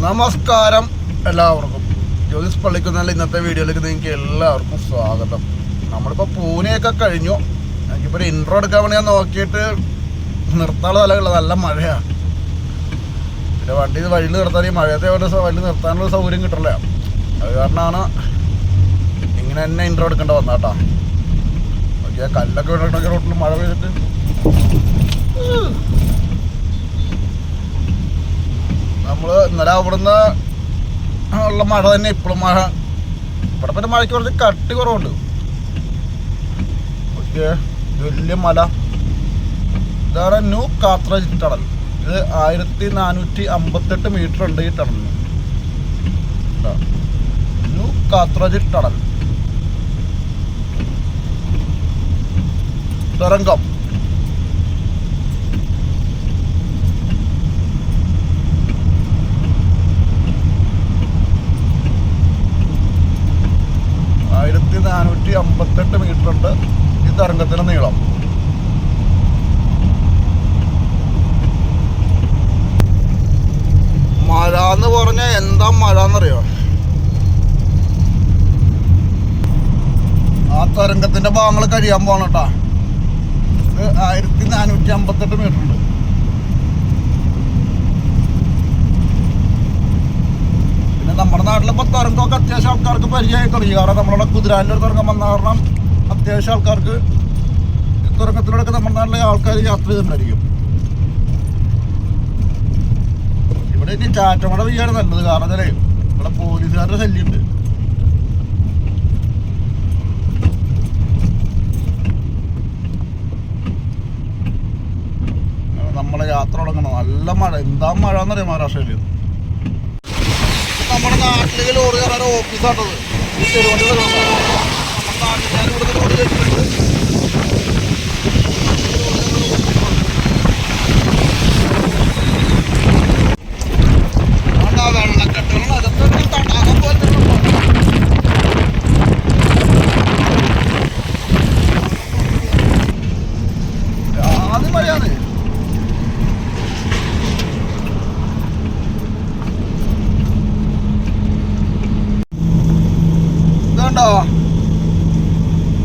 നമസ്കാരം എല്ലാവർക്കും. ജ്യോതിസ് പള്ളിക്കുന്നതിൽ ഇന്നത്തെ വീഡിയോയിലേക്ക് നിങ്ങൾക്ക് എല്ലാവർക്കും സ്വാഗതം. നമ്മളിപ്പോൾ പൂനെയൊക്കെ കഴിഞ്ഞു. എനിക്കിപ്പോൾ ഒരു ഇൻട്രോ എടുക്കാൻ വേണ്ടി ഞാൻ നോക്കിയിട്ട് നിർത്താനുള്ള സ്ഥലമുള്ള നല്ല മഴയാണ്. പിന്നെ വണ്ടി വഴിയിൽ നിർത്താൻ ഈ മഴയത്തെ വഴി നിർത്താനുള്ള സൗകര്യം കിട്ടില്ല. അത് കാരണമാണ് ഇങ്ങനെ തന്നെ ഇൻട്രോ എടുക്കേണ്ട വന്നാട്ടാ. നോക്കിയാൽ കല്ലൊക്കെ വീണിട്ടുണ്ടെങ്കിൽ റോട്ടിൽ മഴ പെയ്തിട്ട് നമ്മൾ ഇന്നലെ അവിടുന്ന് ഉള്ള മഴ തന്നെ ഇപ്പോഴും മഴ. ഇവിടെ പിന്നെ മഴയ്ക്ക് കുറച്ച് കട്ടി കുറവുണ്ട്. ഓക്കെ, വലിയ മല ഇതാണ് ന്യൂ കാത്രജ് ടണൽ. ഇത് 1458 മീറ്റർ ഉണ്ട് ഈ ടണലിന്. ന്യൂ കാത്രജ് ടണൽ തുരങ്കം. മീറ്റർ ഉണ്ട് ഈ തരംഗത്തിന് നീളം. മഴ എന്ന് പറഞ്ഞാൽ എന്താ മഴ എന്നറിയോ? ആ തരംഗത്തിന്റെ ഭാഗങ്ങൾ കഴിയാൻ പോകണം കേട്ടാ. ഇത് 1458 മീറ്റർ ഉണ്ട്. നമ്മുടെ നാട്ടിലിപ്പോൾ തുരങ്കമൊക്കെ അത്യാവശ്യം ആൾക്കാർക്ക് പരിചയമായി തുടങ്ങി. കാരണം നമ്മളുടെ കുതിരാനിലൊരു തുരങ്കം വന്ന കാരണം അത്യാവശ്യം ആൾക്കാർക്ക് തുരങ്കത്തിലൂടെയൊക്കെ നമ്മുടെ നാട്ടിലെ ആൾക്കാർ യാത്ര ചെയ്തിട്ടുണ്ടായിരിക്കും. ഇവിടെ ഇനി ചാറ്റമഴ പെയ്യാണ് നല്ലത്. കാരണം എന്താ ഇവിടെ പോലീസുകാരുടെ ശല്യമുണ്ട്. നമ്മളെ യാത്ര തുടങ്ങണം. നല്ല മഴ, എന്താ മഴ എന്നറിയാം മഹാരാഷ്ട്രയിൽ. നമ്മുടെ നാട്ടിലേക്ക് ലോഡ് കയറാൻ ഓഫീസാട്ടത് ഈ ചെറുവണ്ടി നമ്മുടെ നാട്ടിൽ ഇവിടുത്തെ ലോഡ് കയറ്റിട്ടുണ്ട്. വെള്ളക്കെട്ടുകൾ അകത്തൊക്കെ തടാകം പോലെ ആദ്യം മഴയാണ്.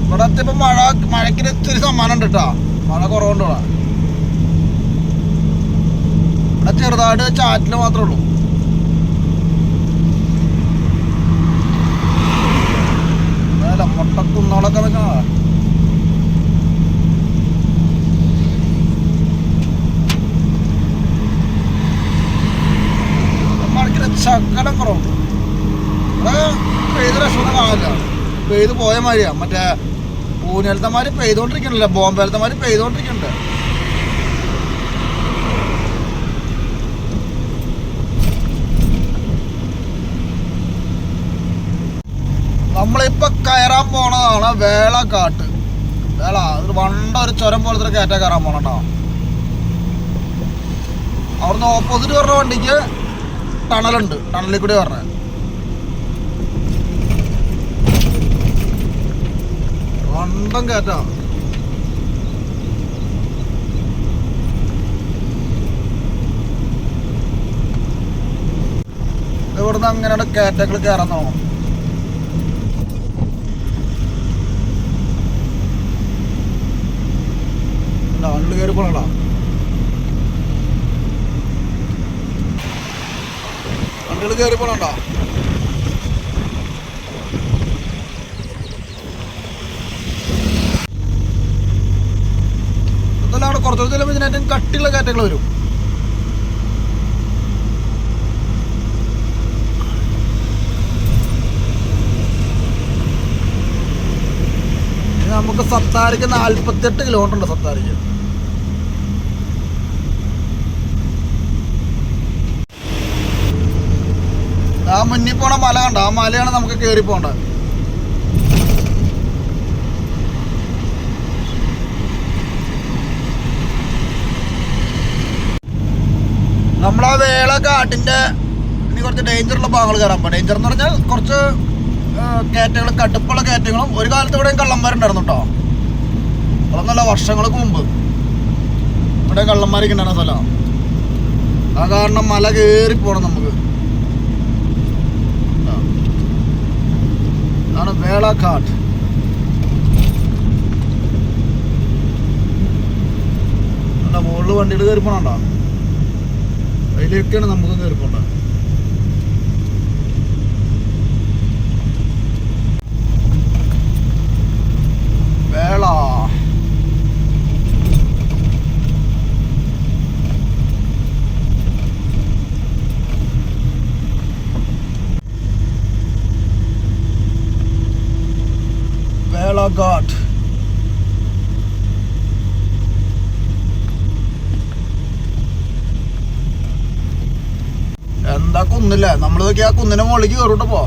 ഇവിടെ ഇപ്പൊ മഴയ്ക്ക് ഇത്തിരി സമ്മാനം ഉണ്ട് കേട്ടോ. മഴ കുറവുണ്ട്. ഇവിടെ ചെറുതായിട്ട് ചാറ്റില് മാത്രമേ ഉള്ളൂ. അതല്ല മുട്ടക്കുന്നോളൊക്കെ നിൽക്കണ മഴയ്ക്ക് ശകലം കുറവുണ്ട്. ഇവിടെ പെയ്ത് രക്ഷമൊന്നും കാണില്ല. പെയ്ത് പോയ മാതിരിയാ. മറ്റേ പൂനെലത്തെ മാതിരി പെയ്തോണ്ടിരിക്കണില്ല, ബോംബെലത്തെ മാതിരി പെയ്തോണ്ടിരിക്കണ്ട്. നമ്മളിപ്പൊ കയറാൻ പോണതാണ് വേളക്കാട്ട്. വേള ഒരു വണ്ട ഒരു ചുരം പോലത്തെ കയറ്റ കയറാൻ പോണോ. അവിടുന്ന് ഓപ്പോസിറ്റ് പറഞ്ഞ വണ്ടിക്ക് ടണലുണ്ട്. ടണലിൽ കൂടി പറഞ്ഞ വണ്ടം കയറ്റാ. ഇവിടുന്ന് അങ്ങനെയാണ് കയറ്റങ്ങൾ കയറാൻ തുടങ്ങും. വണ്ടി കയറി പോണ വണ്ടികൾ കയറി പോണോ. കുറച്ചു ചിലപ്പോൾ ഇതിനേറ്റവും കട്ടിയുള്ള കയറ്റങ്ങൾ വരും. നമുക്ക് സത്താരിക്ക് 48 കിലോമീറ്റർ ഉണ്ട്. സത്താരിക്ക് ആ മുന്നിൽ പോണ മല കണ്ട, ആ മലയാണ് നമുക്ക് കയറി പോകേണ്ടത്. നമ്മളാ വേളക്കാട്ടിൻ്റെ ഇനി കുറച്ച് ഡേഞ്ചറുള്ള ഭാഗങ്ങൾ കയറാൻ പോകും. ഡേഞ്ചർ എന്ന് പറഞ്ഞാൽ കുറച്ച് കയറ്റങ്ങൾ, കടുപ്പുള്ള കയറ്റങ്ങളും. ഒരു കാലത്ത് ഇവിടെയും കള്ളന്മാരുണ്ടായിരുന്നു കേട്ടോ. അതൊന്നല്ല, വർഷങ്ങൾക്ക് മുമ്പ് ഇവിടെ കള്ളന്മാരൊക്കെ ഉണ്ടായിരുന്ന സ്ഥലമാണ്. ആ കാരണം മല കയറി പോകണം നമുക്ക്. ഇതാണ് വേളാഘാട്ട്. മുകളിൽ വണ്ടിയിൽ കയറി പോണണ്ട, അതിലേക്കാണ് നമുക്ക് കയറി പോണ്ട. വേള വേളാഘാട്ട്. എന്താ കുന്നില്ല, നമ്മളിതൊക്കെ ആ കുന്നിന്റെ മുകളിലേക്ക് കയറൂട്ടോ. പോ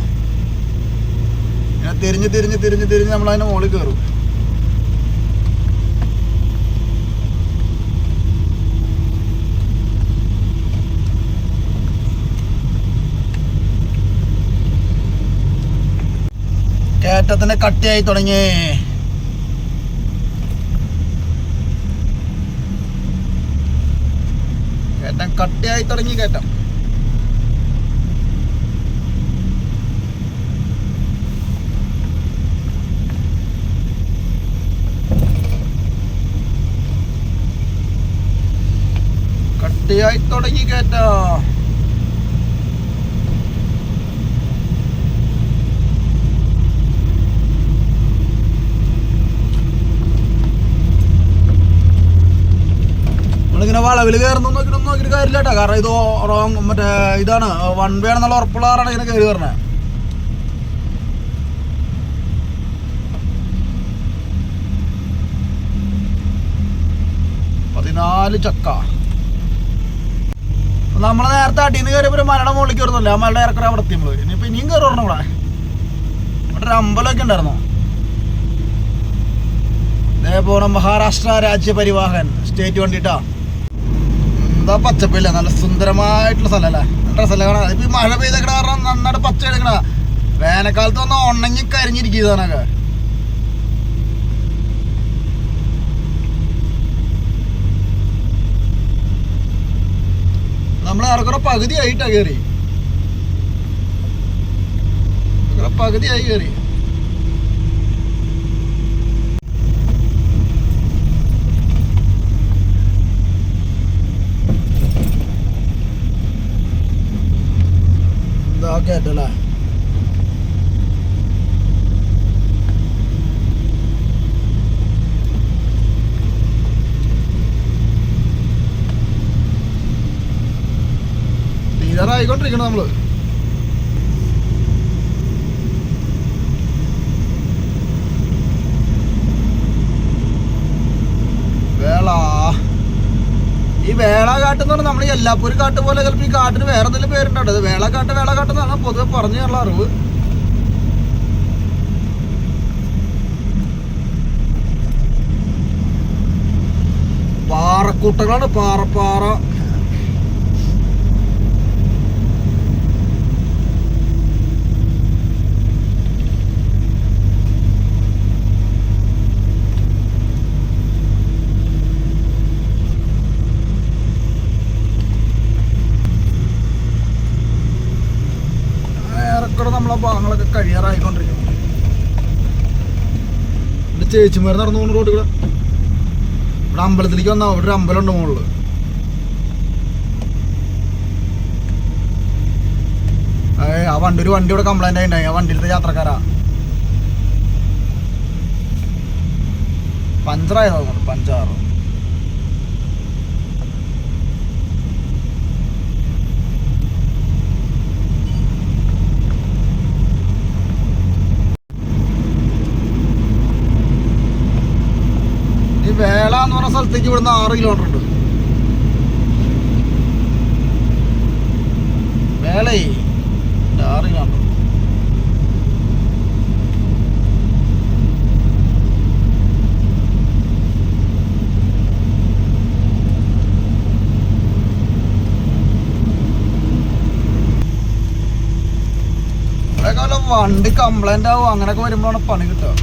ഇങ്ങനെ തിരിഞ്ഞ് തിരിഞ്ഞ് തിരിഞ്ഞ് തിരിഞ്ഞ് നമ്മളതിന്റെ മുകളിൽ കയറും. കയറ്റത്തിന് കട്ടിയായി തുടങ്ങി. കയറ്റം കട്ടിയായി തുടങ്ങി. കയറ്റം കട്ടിയായി തുടങ്ങി. കയറ്റം ഇങ്ങനെ വളവിൽ കയറുന്ന നോക്കിയിട്ട് കാര്യമില്ല കേട്ടോ. കാരണം ഇത് റോങ് മറ്റേ ഇതാണ്, വൺ വേ ആണെന്നുള്ള ഉറപ്പുള്ള കാറാണ് ഇങ്ങനെ കയറി പറഞ്ഞത്. 14 ചക്ക. നമ്മളെ നേരത്തെ അടിയിൽ കയറിയപ്പോൾ മലയുടെ മുകളിൽ കയറുന്നില്ല, ആ മലയുടെ ഇറക്കറ അവിടെ എത്തി. നമ്മള് ഇനിയിപ്പോൾ ഇനിയും കയറി പറഞ്ഞു. ഇവിടെ ഒരു അമ്പലമൊക്കെ ഉണ്ടായിരുന്നു. ഇതേ പോണ മഹാരാഷ്ട്ര രാജ്യ പരിവാഹൻ സ്റ്റേറ്റ് വണ്ടിട്ടാ. എന്താ പച്ചപ്പില്ല, നല്ല സുന്ദരമായിട്ടുള്ള സ്ഥലമല്ലേ, നല്ല സ്ഥലം കാണാൻ. ഇപ്പൊ ഈ മഴ പെയ്തേക്കണ കാരണം നന്നായിട്ട് പച്ച എടുക്കണ. വേനൽക്കാലത്ത് വന്ന് ഉണങ്ങി കരിഞ്ഞിരിക്കുന്നതൊക്കെ. നമ്മളെ ഏറെക്കുറെ പകുതിയായിട്ടാ കയറി, പകുതിയായി കയറി. കേട്ടല്ലേ തീരാറായിക്കൊണ്ടിരിക്കണം നമ്മള്. വേള, ഈ വേളാഘാട്ട് എന്ന് പറഞ്ഞാൽ നമ്മൾ ഈ എല്ലാപ്പൂര് കാട്ട് പോലെ ചിലപ്പോൾ ഈ കാട്ടിന് വേറെ എന്തെങ്കിലും പേരുണ്ടോ. അത് വേളാഘാട്ട് എന്നാണ് പൊതുവെ പറഞ്ഞുള്ള അറിവ്. പാറക്കൂട്ടങ്ങളാണ്, പാറ. നമ്മളെ ഭാഗങ്ങളൊക്കെ കഴിയാറായിക്കൊണ്ടിരിക്കും. ഇവിടെ ചേച്ചിമാർ നടന്നു പോകുന്ന റോഡ് കൂടെ. ഇവിടെ അമ്പലത്തിലേക്ക് വന്നാൽ ഇവിടെ ഒരു അമ്പലമുണ്ട് മുകളിൽ. ആ ഒരു വണ്ടി ഇവിടെ കംപ്ലൈന്റ് ആയിണ്ടായി. ആ വണ്ടിയിലത്തെ യാത്രക്കാരാ പഞ്ചറായതോ, പഞ്ചാറ്. വേള എന്ന് പറഞ്ഞ സ്ഥലത്തേക്ക് ഇവിടുന്ന് 6 കിലോമീറ്റർ ഉണ്ട്. വേള 6 കിലോമീറ്റർ. വണ്ടി കംപ്ലൈന്റ് ആവും, അങ്ങനെയൊക്കെ വരുമ്പോഴാണ് പണി കിട്ടുക.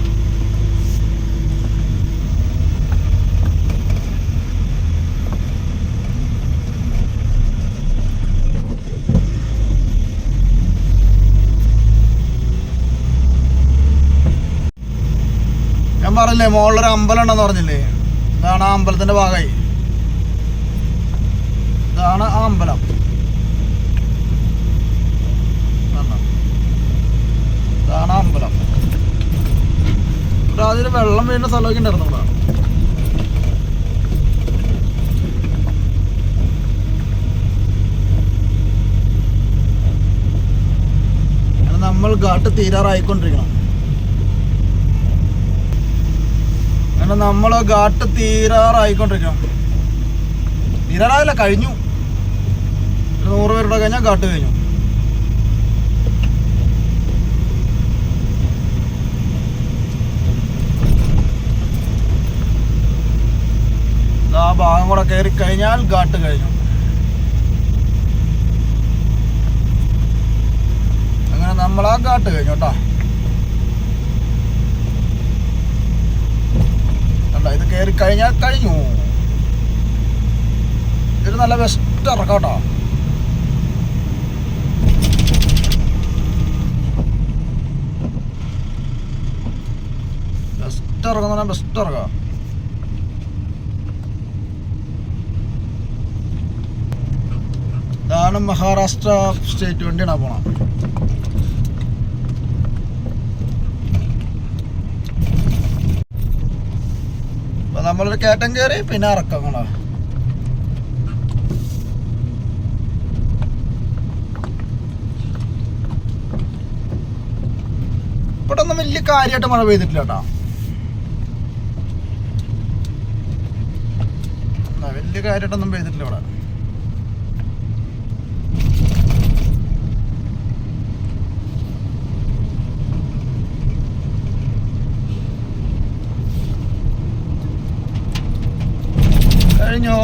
പറഞ്ഞില്ലേ മുകളിലൊരു അമ്പലം ഉണ്ടെന്ന് പറഞ്ഞില്ലേ, ഇതാണ് ആ അമ്പലത്തിന്റെ ഭാഗമായി. ഇതാണ് ആ അമ്പലം. ഇതാണ് ആ അമ്പലം. ഇവിടെ അതിൽ വെള്ളം വീഴുന്ന സ്ഥലമൊക്കെ ഉണ്ടായിരുന്നു ഇവിടെ. നമ്മൾ ഘാട്ട് തീരാറായിക്കൊണ്ടിരിക്കണം. അങ്ങനെ നമ്മൾ ഘാട്ട് തീരാറായിക്കൊണ്ടിരിക്കണം. തീരാറായില്ല, കഴിഞ്ഞു. 100 പേരുടെ കഴിഞ്ഞാൽ ഘാട്ട് കഴിഞ്ഞു. ആ ഭാഗം കൂടെ കയറി കഴിഞ്ഞാൽ ഘാട്ട് കഴിഞ്ഞു. അങ്ങനെ നമ്മൾ ആ ഘാട്ട് കഴിഞ്ഞു കേട്ടോ. ഇത് കയറി കഴിഞ്ഞാൽ കഴിഞ്ഞു. ഇത് നല്ല ബെസ്റ്റ് ഇറക്കാം കേട്ടോ. ബെസ്റ്റ് ഇറങ്ങുന്ന ബെസ്റ്റ് ഇറക്കാം. ഇതാണ് മഹാരാഷ്ട്ര സ്റ്റേറ്റ് വണ്ടിയാണ് പോണം. അപ്പൊ നമ്മളൊരു കയറ്റം കയറി പിന്നെ ഇറക്കാം. ഇവിടെ ഒന്നും വലിയ കാര്യമായിട്ട് മഴ പെയ്തിട്ടില്ല കേട്ടോ. വലിയ കാര്യമായിട്ടൊന്നും പെയ്തിട്ടില്ല ഇവിടെ. കഴിഞ്ഞോ.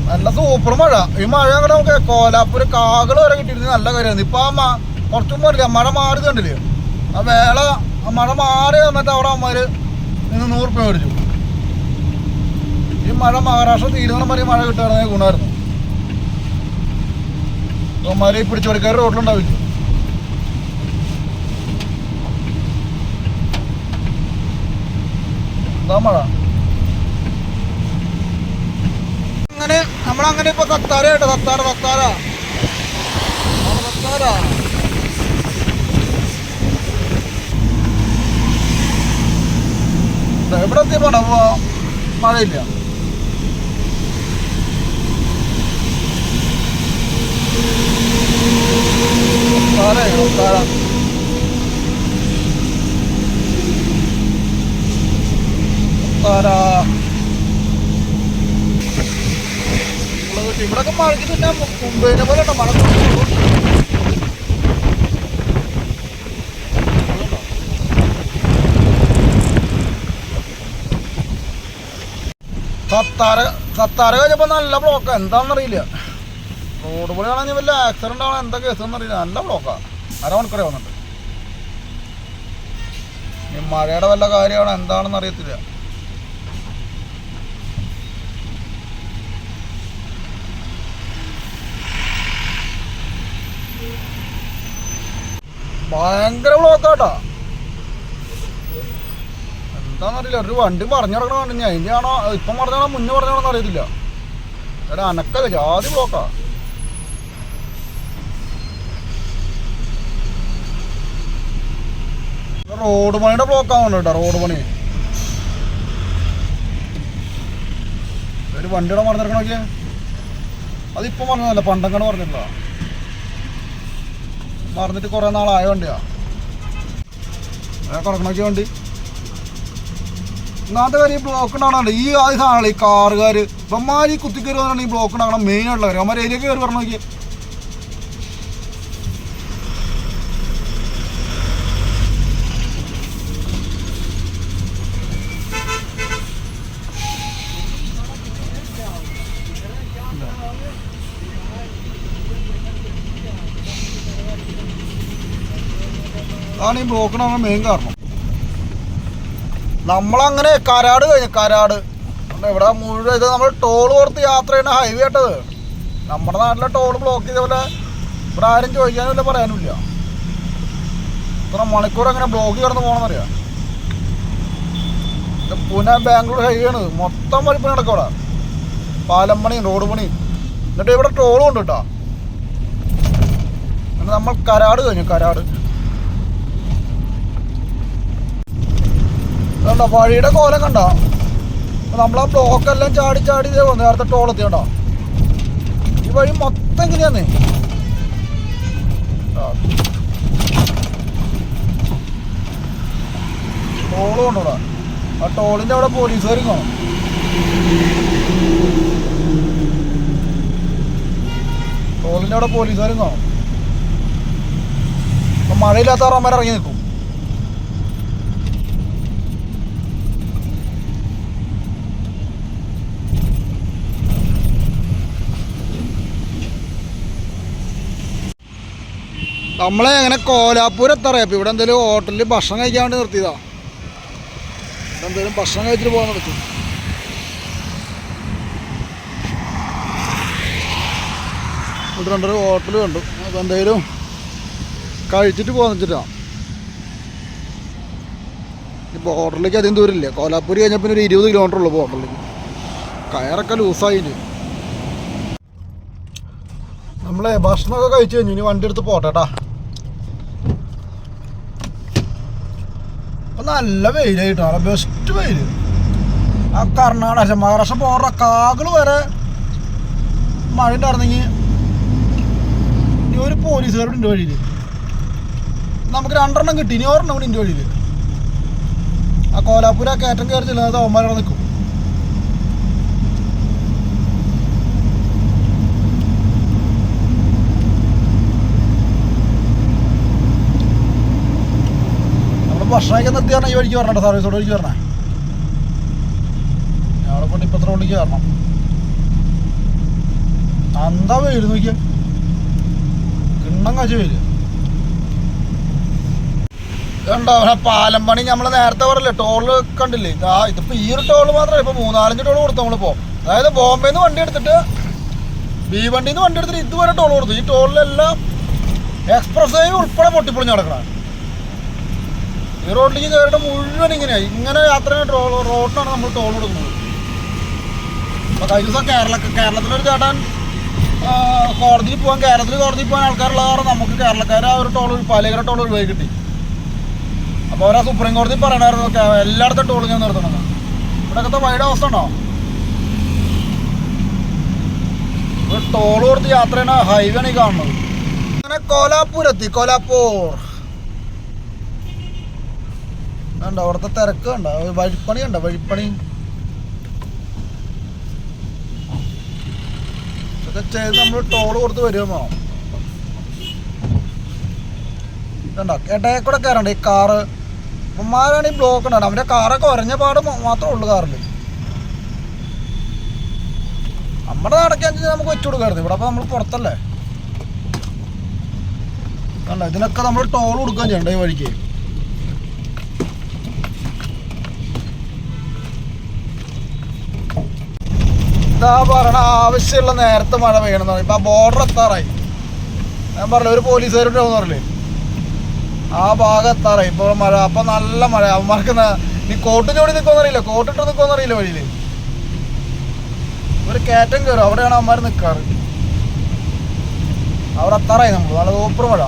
നല്ല സൂപ്പർ മഴ. ഈ മഴ അങ്ങോട്ട് നമുക്ക് കോലാപ്പൂര് കാകള് വരെ കിട്ടിയിരുന്നത് നല്ല കാര്യമായിരുന്നു. ഇപ്പൊ ആ കുറച്ചും പോരില്ല, മഴ മാറി കണ്ടില്ലേ. ആ വേള മഴ മാറി വന്നിട്ട് അവിടെ അമ്മമാര് 100 രൂപ മേടിച്ചു. ഈ മഴ മഹാരാഷ്ട്ര തീരുന്ന മാതിരി മഴ കിട്ടുകയാണെങ്കിൽ ഗുണമായിരുന്നു. അമ്മമാര് ഈ പിടിച്ചു പറിക്കാർ റോഡിലുണ്ടാവില്ല. എന്താ മഴ. അങ്ങനെ നമ്മളങ്ങനെ ഇപ്പൊ തത്താര കേട്ടോ. തത്താര എവിടെ എത്തിയപ്പോ മഴയില്ല. ഇവിടൊക്കെ മഴയ്ക്ക് പിന്നെ മുംബൈനെ പോലെ ഉണ്ടോ മഴ. സത്താര കഴിഞ്ഞപ്പോ നല്ല ബ്ലോക്കാ. എന്താണെന്നറിയില്ല. റോഡ് പണി ആണെങ്കിൽ വല്ല ആക്സിഡന്റ് ആണോ എന്താ കേസെന്ന് അറിയില്ല. നല്ല ബ്ലോക്കാ. അരമണിക്കൂറേ വന്നിട്ട്. ഈ മഴയുടെ വല്ല കാര്യമാണോ എന്താണെന്ന് അറിയത്തില്ല. ഭയങ്കര ബ്ലോക്കാട്ടാ. എന്താണെന്നറിയില്ല. ഒരു വണ്ടി മറിഞ്ഞു കിടക്കണ കണ്ടിഞ്ഞ അതിൻ്റെ ആണോ ഇപ്പം പറഞ്ഞാണോ മുന്നേ പറഞ്ഞാണോന്ന് അറിയത്തില്ല. ഒരു അനക്കല്ല ജാതി ബ്ലോക്കാ. റോഡ് പണിയുടെ ബ്ലോക്കാവുന്നുണ്ട് കേട്ടോ. റോഡ് പണി ഒരു വണ്ടിയുടെ മറിഞ്ഞിറക്കണ നോക്കിയാ. അതിപ്പം പറഞ്ഞതല്ല, പണ്ടങ്ങാട് പറഞ്ഞിട്ടില്ല. മറിഞ്ഞിട്ട് കുറേ നാളായ വണ്ടിയാ. കിടക്കണ നോക്കിയ വണ്ടി. ഒന്നാമത്തെ കാര്യം ഈ ബ്ലോക്ക് ഉണ്ടാകണമല്ലോ. ഈ ആദ്യ സാധനങ്ങൾ ഈ കാറുകാർ ഇവന്മാർ ഈ കുത്തിക്കയറി വന്നിട്ടുണ്ടെങ്കിൽ ഈ ബ്ലോക്ക് ഉണ്ടാകണം. മെയിൻ ആയിട്ടുള്ള കാര്യം അവന്മാർ ഏരിയക്ക് കയറി പറഞ്ഞു നോക്കി. അതാണ് ഈ ബ്ലോക്കിനാണ് മെയിൻ കാരണം. നമ്മളങ്ങനെ കരാട് കഴിഞ്ഞു. കരാട് ഇവിടെ മുഴുവൻ ഇത് നമ്മൾ ടോൾ കൊടുത്ത് യാത്ര ചെയ്യുന്ന ഹൈവേ ആയിട്ടത്. നമ്മുടെ നാട്ടിലെ ടോൾ ബ്ലോക്ക് ചെയ്ത പോലെ ഇവിടെ ആരും ചോദിക്കാനുമില്ല പറയാനുമില്ല. ഇത്ര മണിക്കൂർ എങ്ങനെ ബ്ലോക്ക് കിടന്ന് പോകണമെന്നറിയാം. ഇത് പൂനെ ബാംഗ്ലൂർ ഹൈവേ ആണ്. മൊത്തം വഴിപ്പണി നടക്കും അവിടെ. പാലം പണിയും റോഡ് പണിയും. എന്നിട്ട് ഇവിടെ ടോളും ഉണ്ട് കേട്ടോ. നമ്മൾ കരാട് കഴിഞ്ഞു. കരാട് കണ്ടോ വഴിയുടെ കോലം കണ്ടോ. നമ്മളാ ബ്ലോക്കെല്ലാം ചാടി ചാടി ഇതേ വന്നു നേരത്തെ ടോളെത്തി കണ്ടോ. ഈ വഴി മൊത്തം എങ്ങനെയാന്നേ. ടോള് കൊണ്ടോടാ. ആ ടോളിൻ്റെ അവിടെ പോലീസുകാരും കാണും. ടോളിൻ്റെ അവിടെ പോലീസുകാരും കാണും. അപ്പം മഴയില്ലാത്ത റമ്മ ഇറങ്ങി നിൽക്കും. നമ്മളെ എങ്ങനെ കോലാപ്പൂർ എത്താറേ. അപ്പോൾ ഇവിടെ എന്തെങ്കിലും ഹോട്ടലിൽ ഭക്ഷണം കഴിക്കാൻ വേണ്ടി നിർത്തിയതാ. ഇവിടെ എന്തെങ്കിലും ഭക്ഷണം കഴിച്ചിട്ട് പോകാൻ പറ്റും. ഇവിടെ രണ്ടൊരു ഹോട്ടൽ കണ്ടു. അപ്പോൾ എന്തെങ്കിലും കഴിച്ചിട്ട് പോകാൻ വെച്ചിട്ടാണ്. ഇപ്പോൾ ഹോട്ടലിലേക്ക് അധികം ദൂരമില്ല. കോലാപ്പൂർ കഴിഞ്ഞാൽ പിന്നെ ഒരു 20 കിലോമീറ്റർ ഉള്ളൂ ഇപ്പോൾ ഹോട്ടലിലേക്ക്. കയറൊക്കെ ലൂസായിന്. നമ്മളെ ഭക്ഷണമൊക്കെ കഴിച്ചു കഴിഞ്ഞു. ഇനി വണ്ടി എടുത്ത് പോട്ടെ കേട്ടാ. അപ്പം നല്ല വെയിലായിട്ടോ. നല്ല ബെസ്റ്റ് വെയിൽ. ആ കർണാടക മഹാരാഷ്ട്ര പോറ കാകള് വരെ മഴ ഉണ്ടായിരുന്നെങ്കിൽ ഇനി ഒരു പോലീസുകാരുടെ ഉണ്ട് വഴിയിൽ. നമുക്ക് 2 കിട്ടി. ഇനി 1 കൂടി ഉണ്ട് വഴിയിൽ. ആ കോലാപ്പൂർ ആ കയറ്റം കയറി ചെല്ലുന്നത് അവന്മാരവിടെ നിൽക്കും. ഭക്ഷണം കഴിക്കാൻ നിർത്തി പറഞ്ഞാൽ ഈ വഴിക്ക് വരണോ. സർവീസ് റോഡ് വഴിക്ക് വരണേ. അവിടെ കൊണ്ട് ഇപ്പത്ര റോഡിലേക്ക് വരണം. എന്താ വെയിൽ നോക്കിയാൽ. കിണ്ണം കാച്ച വെയിൽ കണ്ടോ. പാലം പണി നമ്മൾ നേരത്തെ പറയില്ലേ ടോള് കണ്ടില്ലേ. ഇതിപ്പോൾ ഈ ഒരു ടോള് മാത്രമല്ല. ഇപ്പോൾ 3-4 ടോള് കൊടുത്തു നമ്മളിപ്പോൾ. അതായത് ബോംബെയിൽ നിന്ന് വണ്ടി എടുത്തിട്ട് ഭീവണ്ടിയിൽ നിന്ന് വണ്ടി എടുത്തിട്ട് ഇതുവരെ ടോള് കൊടുത്തു. ഈ ടോളിലെല്ലാം എക്സ്പ്രസ് വേ ഉൾപ്പെടെ പൊട്ടിപ്പൊളിഞ്ഞ് നടക്കണം. ഈ റോഡിലേക്ക് കയറിയിട്ട് മുഴുവൻ ഇങ്ങനെയായി. ഇങ്ങനെ യാത്ര റോഡിനാണ് നമ്മൾ ടോൾ കൊടുക്കുന്നത്. അപ്പോൾ കഴിഞ്ഞ ദിവസം കേരളത്തിലൊരു ചേട്ടൻ കോടതിയിൽ പോകാൻ കോടതിയിൽ പോകാൻ ആൾക്കാരുള്ള കാരണം നമുക്ക് കേരളക്കാരെ ആ ഒരു ടോൾ പാലേക്കര ടോൾ ഒഴിവായി കിട്ടി. അപ്പോൾ അവരാ സുപ്രീം കോടതി പറയണമായിരുന്നു എല്ലായിടത്തും ടോൾ ഞാൻ നിർത്തണമെന്ന്. ഇവിടെയൊക്കെ വഴിയുടെ അവസ്ഥ ഉണ്ടോ. ഒരു ടോൾ കൊടുത്ത് യാത്ര ചെയ്യണ ഹൈവേ ആണ് ഈ കാണുന്നത്. അങ്ങനെ കോലാപ്പൂർ എത്തി. കോലാപ്പൂർ കണ്ടോ. അവിടുത്തെ തിരക്ക് കണ്ടോ. വഴിപ്പണി കണ്ടോ. വഴിപ്പണി ഇതൊക്കെ ചെയ്ത് നമ്മൾ ടോൾ കൊടുത്ത് വരുമോ കണ്ടോ. ഇടയിൽ കയറണ്ട ഈ കാറ്. ഇവന്മാരാണ് ഈ ബ്ലോക്ക് ഉണ്ടാണ്. അവൻ്റെ കാറൊക്കെ ഒരഞ്ഞ പാട് മാത്രമേ ഉള്ളൂ കാറിൽ. നമ്മുടെ നാടൊക്കെ നമുക്ക് വെച്ചു കൊടുക്കാറുണ്ട്. ഇവിടെ അപ്പോൾ നമ്മൾ പുറത്തല്ലേ കണ്ടോ. ഇതിനൊക്കെ നമ്മൾ ടോൾ കൊടുക്കാൻ ചെയ്യണ്ട ഈ വഴിക്ക്. ഇതാ പറയണ ആവശ്യമുള്ള നേരത്തെ മഴ പെയ്യണം. ഇപ്പം ആ ബോർഡർ എത്താറായി. ഞാൻ പറഞ്ഞില്ല ഒരു പോലീസുകാരുണ്ടാവും പറഞ്ഞില്ലേ. ആ ഭാഗം എത്താറായി ഇപ്പോൾ മഴ. അപ്പം നല്ല മഴ. അവന്മാർക്ക് നീ കോട്ട് ചോടി നിൽക്കുമെന്നറിയില്ല. കോട്ടിട്ട് നിൽക്കുമെന്നറിയില്ല വഴിയിൽ. ഒരു കയറ്റം കയറും. അവിടെയാണ് അവന്മാർ നിൽക്കാറ്. അവിടെ എത്താറായി നമ്മൾ. നല്ല സൂപ്പർ മഴ.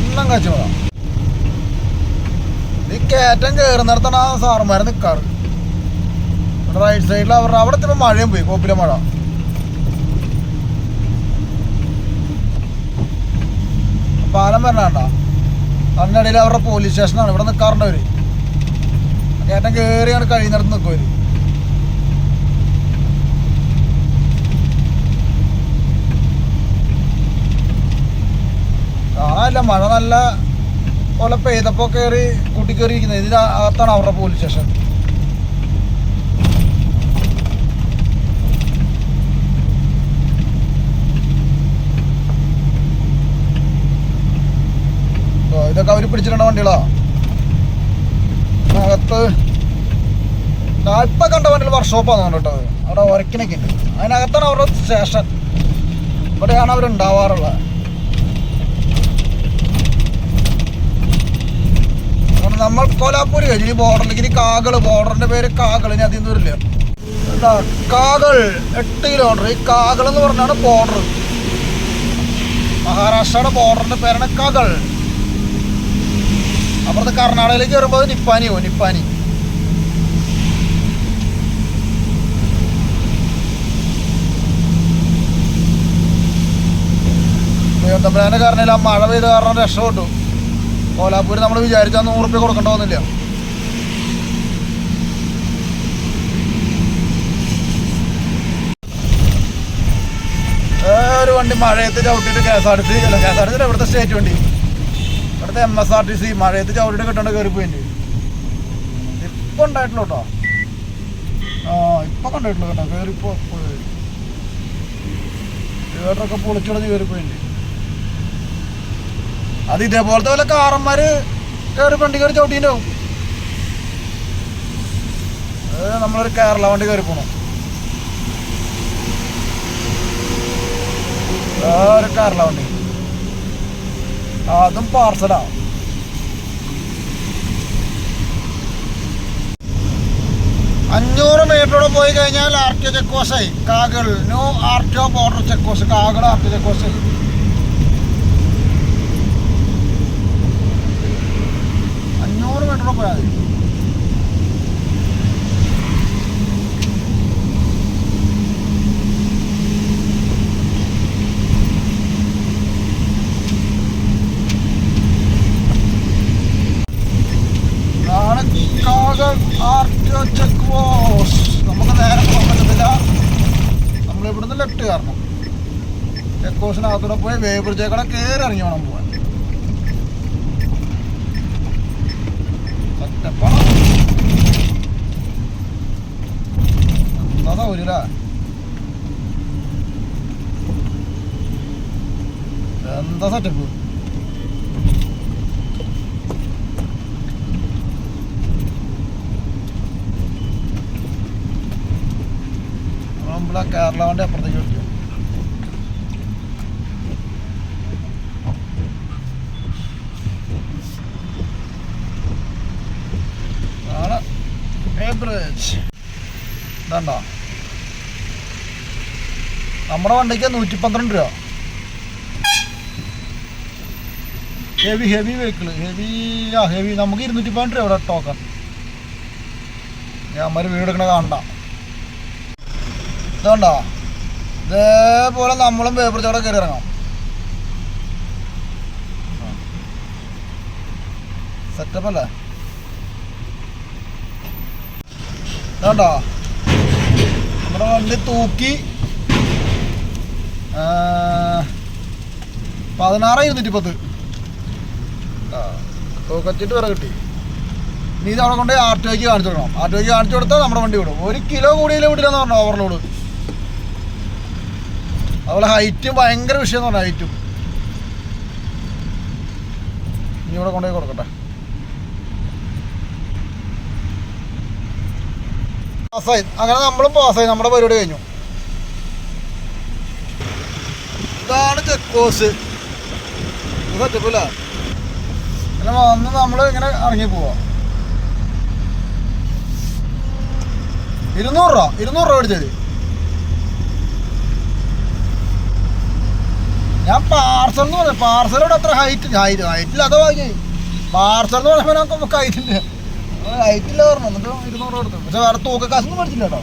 എല്ലാം കാച്ചു മഴ. ഈ കയറ്റം കയറുന്നിടത്താണ് ആ സാറുമാർ നിൽക്കാറ്. റൈറ്റ് സൈഡിൽ അവരുടെ അവിടെ എത്തിയപ്പോൾ മഴയും പോയി. കോപ്പിലെ മഴ. പാലം വരണണ്ട. അതിനിടയിൽ അവരുടെ പോലീസ് സ്റ്റേഷനാണ്. ഇവിടെ നിൽക്കാറുണ്ട് അവർ. കയറ്റം കയറിയാണ് കഴിയുന്നിടത്ത് നിൽക്കും അവർ. കാണാനില്ല. മഴ നല്ല പോലെ പെയ്തപ്പോൾ കയറി കൂട്ടിക്കയറിയിരിക്കുന്നത്. ഇതിനകത്താണ് അവരുടെ പോലീസ് സ്റ്റേഷൻ. ഇതൊക്കെ അവർ പിടിച്ചിട്ടുണ്ട വണ്ടികളാ. അകത്ത് ഇപ്പം കണ്ട വണ്ടികൾ വർക്ക്ഷോപ്പാണ് കേട്ടോ. അവിടെ ഒരക്കിനൊക്കെ ഉണ്ട്. അതിനകത്താണ് അവരുടെ സ്റ്റേഷൻ. ഇവിടെയാണ് അവരുണ്ടാവാറുള്ളത്. നമ്മൾ കോലാപ്പൂർ കഴിഞ്ഞു. ഇനി ബോർഡറിലേക്ക്, ഇനി കാകള്, ബോർഡറിന്റെ പേര് കാകൾ. ഇനി അധികം ദൂരില്ല. എന്താ കാകൾ 8 കിലോമീറ്റർ. ഈ കാകൾ എന്ന് പറഞ്ഞാണ് ബോർഡർ. മഹാരാഷ്ട്രയുടെ ബോർഡറിന്റെ പേരാണ് കാകൾ. അപ്പുറത്ത് കർണാടകയിലേക്ക് വരുമ്പോൾ നിപ്പാനിയോ, നിപ്പാനി. തമ്പുരാന്റെ കാരണമില്ല, മഴ പെയ്ത കാരണം രക്ഷപ്പെട്ടു. കോലാപ്പൂര് നമ്മൾ വിചാരിച്ചാൽ 100 രൂപ കൊടുക്കേണ്ട വന്നില്ല. ഒരു വണ്ടി മഴയത്ത് ചവിട്ടിയിട്ട് KSRTC അല്ല, KSRTC ഇവിടുത്തെ സ്റ്റേറ്റ് വണ്ടി, ഇവിടുത്തെ MSRTC മഴയത്ത് ചവിട്ടിയിട്ട് കിട്ടേണ്ട കയറിപ്പോയിട്ടുണ്ട്. ഇപ്പം ഉണ്ടായിട്ടുള്ളൂ കേട്ടോ. ഇപ്പം കണ്ടിട്ടുള്ളൂ കേട്ടോ. കയറിപ്പോ ഇവരുടെയൊക്കെ പൊളിച്ചുടഞ്ഞ് കയറിപ്പോയിട്ടുണ്ട്. അത് ഇതേപോലത്തെ വല്ല കാറന്മാര് കയറി വണ്ടി കയറി ചവിട്ടീണ്ടാവും. നമ്മളൊരു കേരള വണ്ടി കയറി പോണം. ഒരു കേരള വണ്ടി, അതും പാർസലാ. അഞ്ഞൂറ് മീറ്ററോടെ പോയി കഴിഞ്ഞാൽ RTO ചെക്ക് പോസ്റ്റായി. കാകൾ new RTO border check post. കാകൾ RTO ചെക്ക് പോസ്റ്റായി. പോയാൽ മതി. RTO check post. നമുക്ക് നേരെ പോകാൻ പറ്റത്തില്ല. നമ്മളിവിടുന്ന് ലെഫ്റ്റ് കയറണം. ചെക്ക് പോസ്റ്റിനകത്തൂടെ പോയി വേബ്രിഡ്ജേക്കൂടെ കയറി ഇറങ്ങി വേണം പോകാൻ. എന്താ സൗകര്യല്ല, എന്താ സെറ്റപ്പ്. കേരള വണ്ടി അപ്പുറത്തേക്ക് കിട്ടും. ഇതാണ്ടോ നമ്മുടെ വണ്ടിക്ക് 112 രൂപ. ഹെവി വെഹിക്കിള്, ഹെവി നമുക്ക് 212 രൂപ ഇവിടെ ടോക്കൺ. ഞാൻ അമ്മ വീട് എടുക്കണ കാണണ്ട. ഇതുണ്ടോ, ഇതേപോലെ നമ്മളും വേബ്രിഡ്ജോടെ കയറി ഇറങ്ങാം. സെറ്റപ്പ് അല്ലേ? ഇതുണ്ടോ നമ്മുടെ വണ്ടി തൂക്കി 16,210 തൂക്കച്ചിട്ട് വരെ കിട്ടി. ഇനി ഇത് അവിടെ കൊണ്ട് RTOക്ക് കാണിച്ചു കൊടുക്കണം. RTOക്ക് കാണിച്ചു കൊടുത്താൽ നമ്മുടെ വണ്ടി വിടും. 1 കിലോ കൂടിയില്ല വിടില്ലെന്ന് പറഞ്ഞു ഓവർലോഡ്. അതുപോലെ ഹൈറ്റും ഭയങ്കര വിഷയം എന്ന് പറഞ്ഞാൽ ഹൈറ്റും. ഇനി ഇവിടെ കൊണ്ടുപോയി കൊടുക്കട്ടെ. പാസ്സായി. അങ്ങനെ നമ്മളും പാസ്സായി. നമ്മുടെ പരിപാടി കഴിഞ്ഞു. ഇതാണ് ചെക്ക് പോസ്റ്റ്. സെറ്റപ്പില്ല. അങ്ങനെ വന്ന് നമ്മൾ ഇങ്ങനെ ഇറങ്ങി പോവാ. 200 രൂപ മേടിച്ചത്. ഞാൻ പാർസൽ എന്ന് പറയാം. പാർസലോട് അത്ര ഹൈറ്റില്ല. അതോ വാങ്ങി പാർസൽ എന്ന് പറയുമ്പോൾ നമുക്ക് ഹൈറ്റില്ല. ഹൈറ്റില്ല പറഞ്ഞു. എന്നിട്ട് 200 രൂപ എടുത്തു. പക്ഷെ വേറെ തൂക്കക്കാശൊന്നും മേടിച്ചില്ല കേട്ടോ.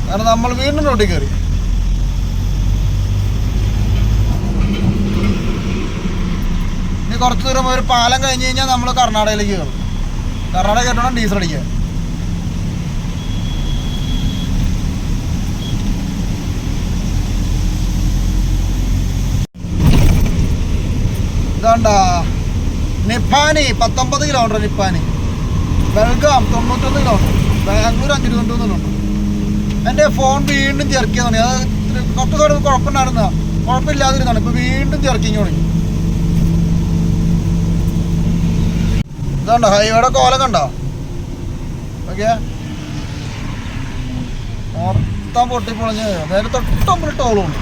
കാരണം നമ്മൾ വീണ്ടും റോട്ടിൽ കയറി. ഇനി കുറച്ച് ദൂരം ഒരു പാലം കഴിഞ്ഞ് കഴിഞ്ഞാൽ നമ്മൾ കർണാടകയിലേക്ക് കയറും. കർണാടക കേട്ടോണം ഡീസൽ അടിക്കുക. ഇതാണ്ടാ നിപ്പാനി 19 കിലോമീറ്റർ. നിപ്പാനി. ബെൽഗാം 91 കിലോമീറ്റർ. ബാംഗ്ലൂർ 521 എൻ്റെ ഫോൺ വീണ്ടും ചെറുക്കിയ തുടങ്ങി. അത് കുറച്ച് ദിവസം കുഴപ്പമുണ്ടായിരുന്ന കുഴപ്പമില്ലാതിരുന്നാണ്. ഇപ്പൊ വീണ്ടും ചെറുക്കിങ് തുടങ്ങി. ഇതുണ്ടോ ഹൈവേയുടെ കോലം കണ്ടോ? ഓക്കെ മൊത്തം പൊട്ടിപ്പൊളിഞ്ഞ് നേരെ തൊട്ടൊമ്പത് ടോളുണ്ട്.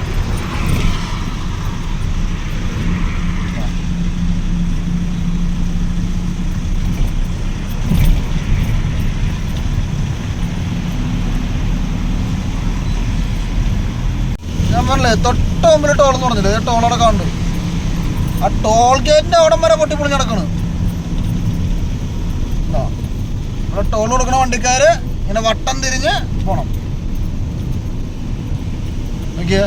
ഞാൻ പറഞ്ഞില്ലേ തൊട്ടൊമ്പത് ടോളെന്ന് പറഞ്ഞില്ലേ, ടോളവിടെ കാണുന്നുണ്ട്. ആ ടോൾ ഗേറ്റിന്റെ അവിടം വരെ പൊട്ടിപ്പൊളിഞ്ഞ് നടക്കണ്. ഇവിടെ ടോൾ കൊടുക്കണ വണ്ടിക്കാര് ഇങ്ങനെ വട്ടം തിരിഞ്ഞ് പോണം. നോക്കിയേ,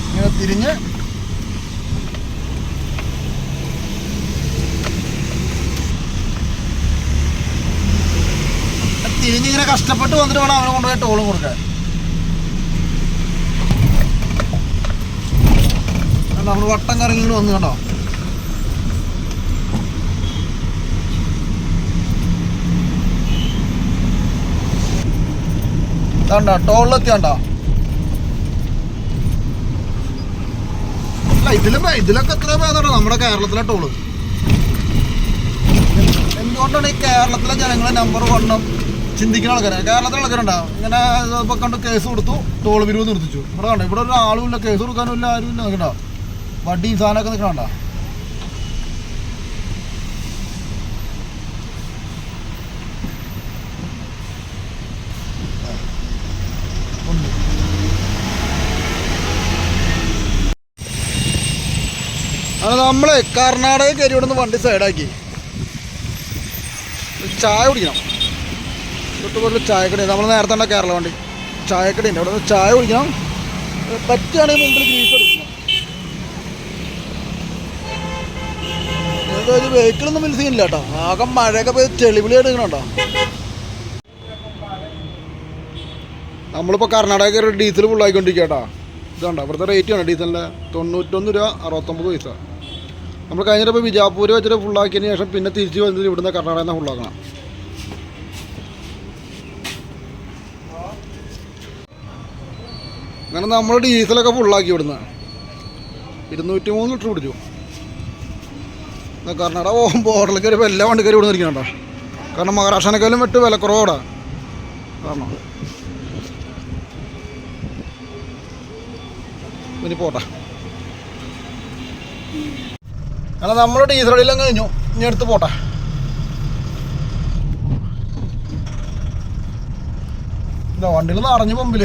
ഇങ്ങനെ തിരിഞ്ഞ് തിരിഞ്ഞിങ്ങനെ കഷ്ടപ്പെട്ട് വന്നിട്ട് വേണം അവനെ കൊണ്ടുപോയി ടോള് കൊടുക്കാൻ. നമ്മൾ വട്ടം കറങ്ങിയിട്ട് വന്നു കണ്ടോ. ഇതാണ്ടോ ടോളിലെത്തിയാണ്ടോ. അല്ല ഇതിലൊക്കെ എത്ര ഭേദമാണോ നമ്മുടെ കേരളത്തിലെ ടോള്. എന്തുകൊണ്ടാണ് ഈ കേരളത്തിലെ ജനങ്ങളെ നമ്പർ വണ്ണം ചിന്തിക്കുന്ന ആൾക്കാരാണ്. കേരളത്തിലെ ആൾക്കാരുണ്ടാവും ഇങ്ങനെ ഇപ്പൊ കണ്ട് കേസ് കൊടുത്തു, ടോൾ പിരിവ് നിർത്തിച്ചു. ഇവിടെ കണ്ടോ, ഇവിടെ ഒരു ആളും ഇല്ല, കേസ് കൊടുക്കാനും ഇല്ല, ആരും ഇല്ല. നിൽക്കണ്ടോ വണ്ടിയും സാധനമൊക്കെ നിൽക്കണോ. അത് നമ്മള് കർണാടക കയറി വിടുന്ന വണ്ടി സൈഡാക്കി ചായ കുടിക്കണം. തൊട്ടുപോലെ ചായക്കട, നമ്മൾ നേരത്തെ ഉണ്ട കേരള വണ്ടി ചായക്കടയുണ്ട്. അവിടെ നിന്ന് ചായ കുടിക്കണം. പറ്റുകയാണെങ്കിൽ മുമ്പിൽ ഗ്രീസ് എടുക്കണം. ഒരു വെഹിക്കിളൊന്നും വലിയ സീനില്ല കേട്ടോ. ആകെ മഴയൊക്കെ പോയി ചെളിവിളി എടുക്കണോ. നമ്മളിപ്പോൾ കർണാടക ഡീസൽ ഫുള്ളായിക്കൊണ്ടിരിക്കുക കേട്ടോ. ഇതുണ്ടോ ഇവിടുത്തെ റേറ്റ് ആണ് ഡീസലിൻ്റെ 91 രൂപ 69 പൈസ. നമ്മൾ കഴിഞ്ഞിട്ട് വിജാപൂർ വെച്ചിട്ട് ഫുള്ളാക്കിയതിന് ശേഷം പിന്നെ തിരിച്ച് വന്നിട്ട് ഇവിടുന്ന് കർണാടകയിൽ നിന്ന് ഫുള്ളാക്കണം. അങ്ങനെ നമ്മൾ ഡീസലൊക്കെ ഫുള്ളാക്കി ഇവിടുന്ന് 203 ലിറ്റർ പിടിച്ചു. കർണാടക ബോർഡറിൽ കയറിയപ്പോൾ എല്ലാ വണ്ടിക്കാരും ഇവിടെ നിൽക്കുന്നുണ്ടോ. കാരണം മഹാരാഷ്ട്രനേക്കാളും വിട്ട് വില കുറവോടെ കാരണം. ഇനി പോട്ടെ. കാരണം നമ്മൾ ഡീസലെല്ലാം കഴിഞ്ഞു, ഇനി എടുത്ത് പോട്ടെ. എന്താ വണ്ടിയിൽ നിന്ന് അറിഞ്ഞു മുമ്പിൽ.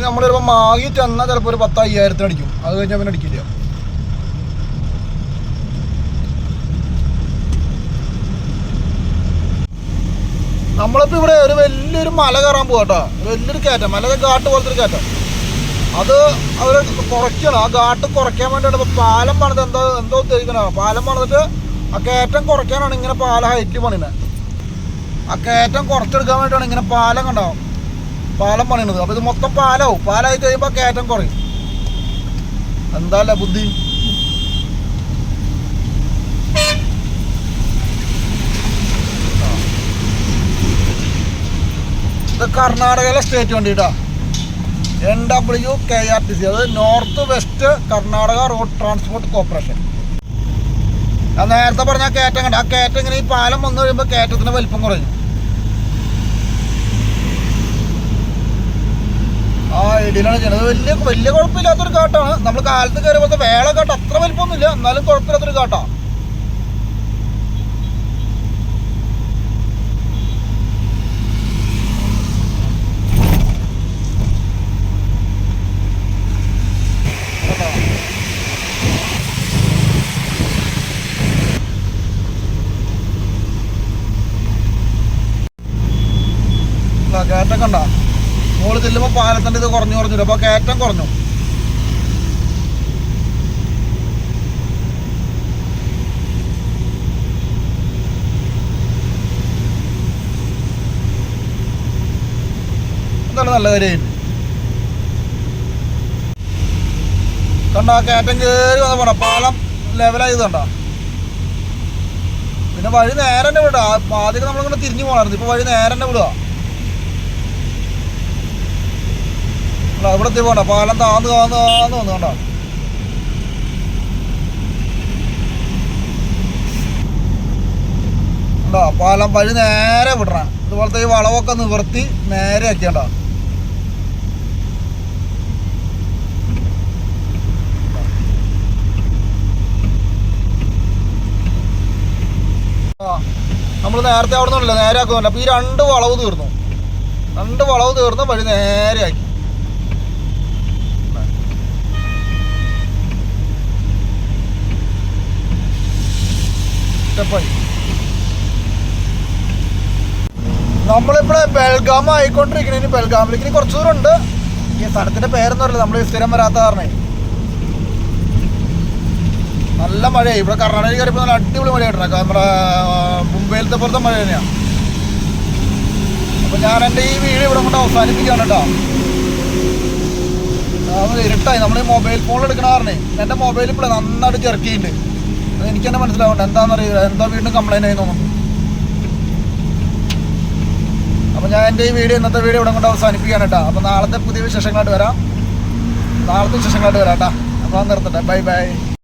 നമ്മൾ ചിലപ്പോൾ മാഗി ചെന്നാൽ ചിലപ്പോൾ ഒരു 10,000 അടിക്കും. അത് കഴിഞ്ഞാൽ പിന്നെ അടിക്കില്ല. നമ്മളിപ്പോൾ ഇവിടെ ഒരു വലിയൊരു മല കയറാൻ പോകട്ടോ. വലിയൊരു കയറ്റം, മല ഘാട്ട് പോലത്തെ ഒരു കയറ്റം. അത് അവർ കുറയ്ക്കണം. ആ ഘാട്ട് കുറയ്ക്കാൻ വേണ്ടിയിട്ട് ഇപ്പോൾ പാലം പണിത് എന്തോ ഉദ്ദേശിക്കണം. പാലം പണിതിട്ട് ആ കയറ്റം കുറയ്ക്കാനാണ് ഇങ്ങനെ പാലം ഹൈറ്റിൽ പണിയുന്നത്. ആ കയറ്റം കുറച്ചെടുക്കാൻ വേണ്ടിയിട്ടാണ് ഇങ്ങനെ പാലം കണ്ടാവും പാലം പണിയണത്. അപ്പോൾ ഇത് മൊത്തം പാലമാവും. പാലമായി കഴിയുമ്പോൾ കയറ്റം കുറയും. എന്താല്ലേ ബുദ്ധി. ഇത് കർണാടകയിലെ സ്റ്റേറ്റ് വണ്ടി കേട്ടോ. NWKRTC, അത് north west Karnataka road transport corporation. ഞാൻ നേരത്തെ പറഞ്ഞ ആ കയറ്റം കണ്ട, ആ കയറ്റം ഇങ്ങനെ ഈ പാലം വന്നു കഴിയുമ്പോൾ കയറ്റത്തിന് വലിപ്പം കുറയും. ആ ഇടിയിലാണ് ചെയ്യുന്നത്. വലിയ കുഴപ്പമില്ലാത്തൊരു കാട്ടാണ്. നമ്മൾ കാലത്ത് കയറിയപ്പോഴത്തെ വേള കാട്ട് അത്ര വലിപ്പമൊന്നുമില്ല, എന്നാലും കുഴപ്പമില്ലാത്തൊരു കാട്ടാ. കയറ്റം കണ്ട മുകളിൽ ചെല്ലുമ്പോൾ പാലത്തിൻ്റെ ഇത് കുറഞ്ഞു വരും. അപ്പോൾ കയറ്റം കുറഞ്ഞു. എന്താണ് നല്ല കാര്യം കണ്ട. ആ കയറ്റം കയറി വന്ന പോണ പാലം ലെവലായതുണ്ടോ. പിന്നെ വഴി നേരെ തന്നെ വിടുക. ആദ്യം നമ്മളിങ്ങനെ തിരിഞ്ഞു പോകണമായിരുന്നു, ഇപ്പോൾ വഴി നേരെ തന്നെ വിടുക. ഇവിടെ എത്തി പോകണ്ട, പാലം താന്ന് വന്നു കണ്ടോ. ഉണ്ടോ പാലം വഴി നേരെ വിടണം. ഇതുപോലത്തെ ഈ വളവൊക്കെ നിവർത്തി നേരെ ആക്കിയണ്ട. നമ്മൾ നേരത്തെ അവിടെ നിന്നല്ല നേരെ ആക്കുന്നില്ല. അപ്പോൾ ഈ രണ്ട് വളവ് തീർന്നു വഴി നേരെ ആക്കി. നമ്മളിപ്പോൾ ബെൽഗാം ആയിക്കൊണ്ടിരിക്കണ. ഇനി ബെൽഗാമിലേക്ക് ഇനി കുറച്ച് ദൂരം ഉണ്ട്. ഈ സ്ഥലത്തിൻ്റെ പേരൊന്നും അറിയില്ല, നമ്മൾ സ്ഥിരം വരാത്ത കാരണം. നല്ല മഴയായി ഇവിടെ. കർണാടക കയറിയപ്പോൾ നല്ല അടിപൊളി മഴയായിട്ടുണ്ട്. നമ്മുടെ മുംബൈയിലത്തെ പോലത്തെ മഴ തന്നെയാണ്. അപ്പോൾ ഞാൻ എൻ്റെ ഈ വീഡിയോ ഇവിടെ കൊണ്ട് അവസാനിപ്പിക്കുകയാണ് കേട്ടോ. അത് ഇരുട്ടായി. നമ്മൾ ഈ മൊബൈൽ ഫോണിൽ എടുക്കണ കാരണേ എൻ്റെ മൊബൈൽ ഇപ്പോൾ നന്നായിട്ട് ചെറുക്കിയിട്ടുണ്ട്. അത് എനിക്ക് തന്നെ മനസ്സിലാവണ്ട എന്താണെന്നറിയില്ല, എന്താ വീണ്ടും കംപ്ലൈൻ്റ് ആയി തോന്നുന്നു. അപ്പോൾ ഞാൻ എൻ്റെ ഈ ഇന്നത്തെ വീഡിയോ ഇവിടെ കൊണ്ട് അവസാനിപ്പിക്കുകയാണ് കേട്ടോ. അപ്പോൾ നാളത്തെ പുതിയ വിശേഷങ്ങളായിട്ട് വരാം കേട്ടോ. അപ്പോൾ നിർത്തട്ടെ. ബൈ.